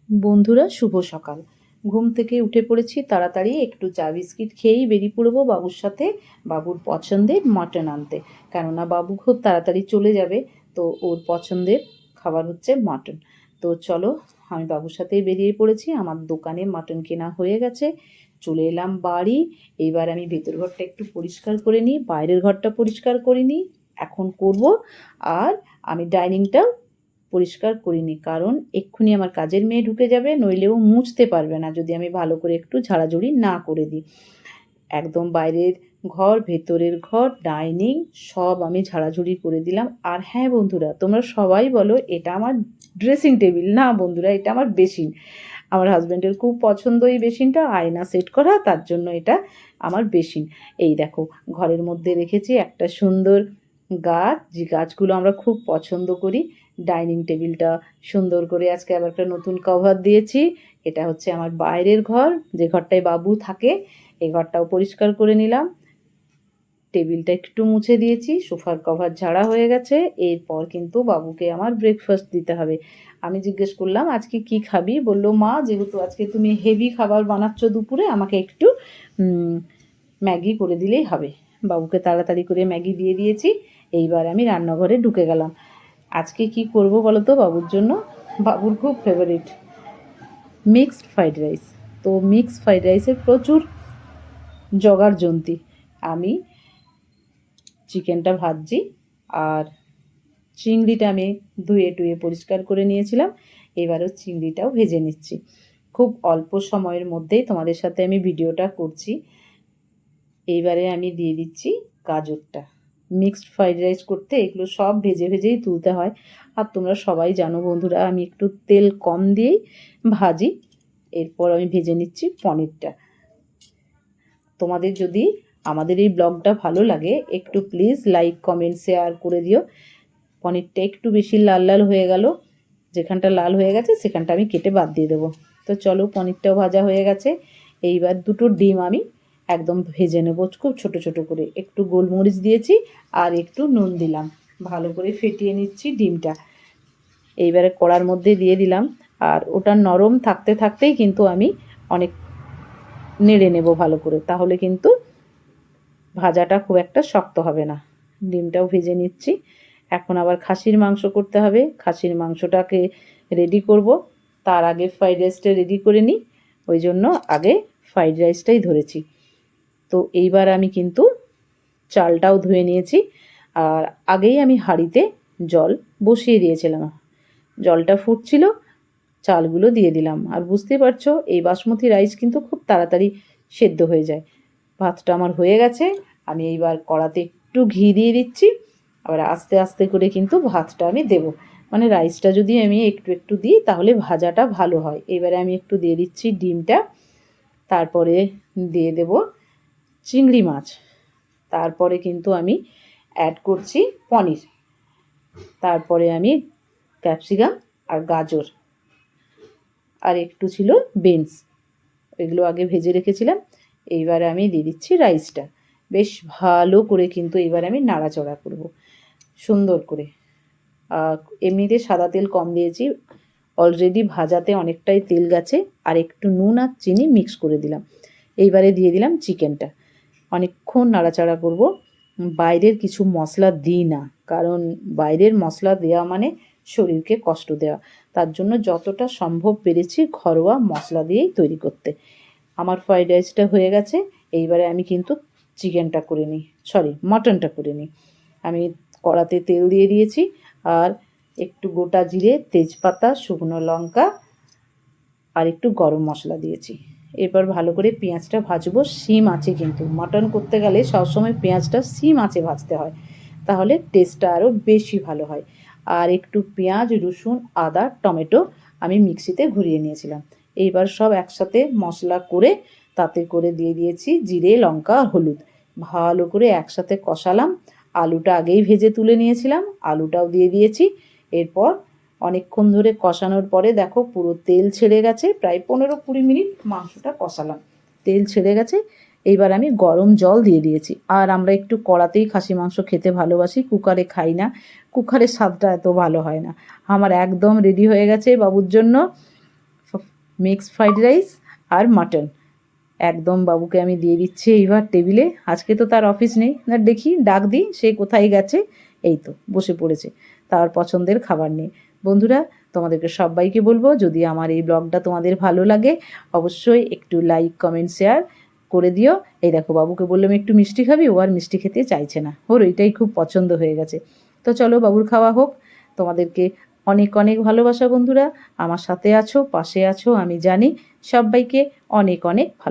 বন্ধুরা, শুভ সকাল। ঘুম থেকে উঠে পড়েছি তাড়াতাড়ি, একটু চা বিস্কিট খেয়েই বেরিয়ে পড়বো বাবুর সাথে বাবুর পছন্দের মাটন আনতে। কেননা বাবু খুব তাড়াতাড়ি চলে যাবে, তো ওর পছন্দের খাবার হচ্ছে মাটন। তো চলো, আমি বাবুর সাথেই বেরিয়ে পড়েছি। আমার দোকানে মাটন কেনা হয়ে গেছে, চলে এলাম বাড়ি। এইবার আমি ভেতর ঘরটা একটু পরিষ্কার করে নিই, বাইরের ঘরটা পরিষ্কার করে নিই, এখন করব। আর আমি ডাইনিংটাও পরিষ্কার করিনি, কারণ এক্ষুনি আমার কাজের মেয়ে ঢুকে যাবে, নইলেও মুছতে পারবে না যদি আমি ভালো করে একটু ঝাড়াঝুড়ি না করে দিই। একদম বাইরের ঘর, ভেতরের ঘর, ডাইনিং সব আমি ঝাড়াঝুড়ি করে দিলাম। আর হ্যাঁ বন্ধুরা, তোমরা সবাই বলো এটা আমার ড্রেসিং টেবিল। না বন্ধুরা, এটা আমার বেসিন। আমার হাজব্যান্ডের খুব পছন্দ এই বেসিনটা, আয়না সেট করা, তার জন্য এটা আমার বেসিন। এই দেখো, ঘরের মধ্যে রেখেছি একটা সুন্দর গাছ, যে গাছগুলো আমরা খুব পছন্দ করি। ডাইনিং টেবিলটা সুন্দর করে আজকে আবার একটা নতুন কভার দিয়েছি। এটা হচ্ছে আমার বাইরের ঘর, যে ঘরটায় বাবু থাকে। এই ঘরটাও পরিষ্কার করে নিলাম, টেবিলটা একটু মুছে দিয়েছি, সোফার কভার ঝাড়া হয়ে গেছে। এরপর কিন্তু বাবুকে আমার ব্রেকফাস্ট দিতে হবে। আমি জিজ্ঞেস করলাম আজকে কি খাবি, বললো মা যেহেতু আজকে তুমি হেভি খাবার বানাচ্ছ দুপুরে, আমাকে একটু ম্যাগি করে দিলেই হবে। বাবুকে তাড়াতাড়ি করে ম্যাগি দিয়ে দিয়েছি। এইবার আমি রান্নাঘরে ঢুকে গেলাম। আজকে কি করব বলো তো বাবুর জন্য? বাবুর খুব ফেভারিট মিক্সড ফ্রাইড রাইস। তো মিক্সড ফ্রাইড রাইসের প্রচুর জগাড়যন্ত্রী। আমি চিকেনটা ভাজছি, আর চিংড়িটা আমি ধুয়ে টুয়ে পরিষ্কার করে নিয়েছিলাম। এবারও চিংড়িটাও ভেজে নিচ্ছি। খুব অল্প সময়ের মধ্যেই তোমাদের সাথে আমি ভিডিওটা করছি। এইবারে আমি দিয়ে দিচ্ছি গাজরটা। মিক্সড ফ্রাইড রাইস করতে এগুলো সব ভেজে ভেজেই তুলতে হয়। আর তোমরা সবাই জানো বন্ধুরা, আমি একটু তেল কম দিয়েই ভাজি। এরপর আমি ভেজে নিচ্ছি পনিরটা। তোমাদের যদি আমাদের এই ব্লগটা ভালো লাগে, একটু প্লিজ লাইক কমেন্ট শেয়ার করে দিও। পনিরটা একটু বেশি লাল লাল হয়ে গেল, যেখানটা লাল হয়ে গেছে সেখানটা আমি কেটে বাদ দিয়ে দেবো। তো চলো, পনিরটাও ভাজা হয়ে গেছে। এইবার দুটো ডিম আমি একদম ভেজে নেবো খুব ছোট ছোট করে। একটু গোলমরিচ দিয়েছি আর একটু নুন দিলাম, ভালো করে ফেটিয়ে নিচ্ছি ডিমটা। এইবারে কড়ার মধ্যে দিয়ে দিলাম, আর ওটা নরম থাকতে থাকতেই কিন্তু আমি অনেক নেড়ে নেব ভালো করে, তাহলে কিন্তু ভাজাটা খুব একটা শক্ত হবে না। ডিমটাও ভেজে নিচ্ছি। এখন আবার খাসির মাংস করতে হবে, খাসির মাংসটাকে রেডি করব। তার আগে ফ্রাইড রাইসটা রেডি করে নিই, ওই জন্য আগে ফ্রাইড রাইসটাই ধরেছি। তো এইবার আমি কিন্তু চালটাও ধুয়ে নিয়েছি, আর আগেই আমি হাঁড়িতে জল বসিয়ে দিয়েছিলাম। জলটা ফুটছিল, চালগুলো দিয়ে দিলাম। আর বুঝতে পারছো, এই বাসমতি রাইস কিন্তু খুব তাড়াতাড়ি সেদ্ধ হয়ে যায়। ভাতটা আমার হয়ে গেছে। আমি এইবার কড়াতে একটু ঘি দিয়ে দিচ্ছি, আবার আস্তে আস্তে করে কিন্তু ভাতটা আমি দেব। মানে রাইসটা যদি আমি একটু একটু দিই তাহলে ভাজাটা ভালো হয়। এবারে আমি একটু দিয়ে দিচ্ছি ডিমটা, তারপরে দিয়ে দেব চিংড়ি মাছ, তারপরে কিন্তু আমি অ্যাড করছি পনির, তারপরে আমি ক্যাপসিকাম আর গাজর, আর একটু ছিল বিনস, এগুলো আগে ভেজে রেখেছিলাম। এইবারে আমি দিয়ে দিচ্ছি রাইসটা। বেশ ভালো করে কিন্তু এবার আমি নাড়াচড়া করব সুন্দর করে। এমনিতে সাদা তেল কম দিয়েছি, অলরেডি ভাজাতে অনেকটাই তেল গেছে। আর একটু নুন আর চিনি মিক্স করে দিলাম। এইবারে দিয়ে দিলাম চিকেনটা, অনেকক্ষণ নাড়াচাড়া করব। বাইরের কিছু মশলা দিই না, কারণ বাইরের মশলা দেওয়া মানে শরীরকে কষ্ট দেওয়া। তার জন্য যতটা সম্ভব পেরেছি ঘরোয়া মশলা দিয়েই তৈরি করতে। আমার ফ্রাইড রাইসটা হয়ে গেছে। এইবারে আমি কিন্তু চিকেনটা করে নিই, সরি মটনটা করে নিই। আমি কড়াতে তেল দিয়ে দিয়েছি, আর একটু গোটা জিরে, তেজপাতা, শুকনো লঙ্কা আর একটু গরম মশলা দিয়েছি। এরপর ভালো করে পেঁয়াজটা ভাজবো সিম আঁচে। কিন্তু মাটন করতে গেলে সবসময় পেঁয়াজটা সিম আঁচে ভাজতে হয়, তাহলে টেস্টটা আরও বেশি ভালো হয়। আর একটু পেঁয়াজ, রসুন, আদা, টমেটো আমি মিক্সিতে ঘুরিয়ে নিয়েছিলাম। এইবার সব একসাথে মশলা করে তাতে করে দিয়ে দিয়েছি জিরে, লঙ্কা, হলুদ। ভালো করে একসাথে কষালাম। আলুটা আগেই ভেজে তুলে নিয়েছিলাম, আলুটাও দিয়ে দিয়েছি। এরপর অনেকক্ষণ ধরে কষানোর পরে দেখো পুরো তেল ছেড়ে গেছে। প্রায় 15-20 মিনিট মাংসটা কষালাম, তেল ছেড়ে গেছে। এইবার আমি গরম জল দিয়ে দিয়েছি। আর আমরা একটু কড়াতেই খাসি মাংস খেতে ভালোবাসি, কুকারে খাই না। কুকারের স্বাদটা এত ভালো হয় না। আমার একদম রেডি হয়ে গেছে বাবুর জন্য মিক্সড ফ্রাইড রাইস আর মাটন একদম বাবুকে আমি দিয়ে দিচ্ছি এইবার টেবিলে। আজকে তো তার অফিস নেই, না দেখি ডাক দিই সে কোথায় গেছে। এই তো বসে পড়েছে তার পছন্দের খাবার নিয়ে। বন্ধুরা, তোমাদেরকে সবাইকে বলবো, যদি আমার এই ব্লগটা তোমাদের ভালো লাগে অবশ্যই একটু লাইক কমেন্ট শেয়ার করে দিও। এই দেখো বাবুকে বললাম একটু মিষ্টি খাবি, ও আর মিষ্টি খেতে চাইছে না, ওর ওইটাই খুব পছন্দ হয়ে গেছে। তো চলো বাবুর খাওয়া হোক। তোমাদেরকে অনেক অনেক ভালোবাসা বন্ধুরা, আমার সাথে আছো, পাশে আছো, আমি জানি। সবাইকে অনেক অনেক ভালো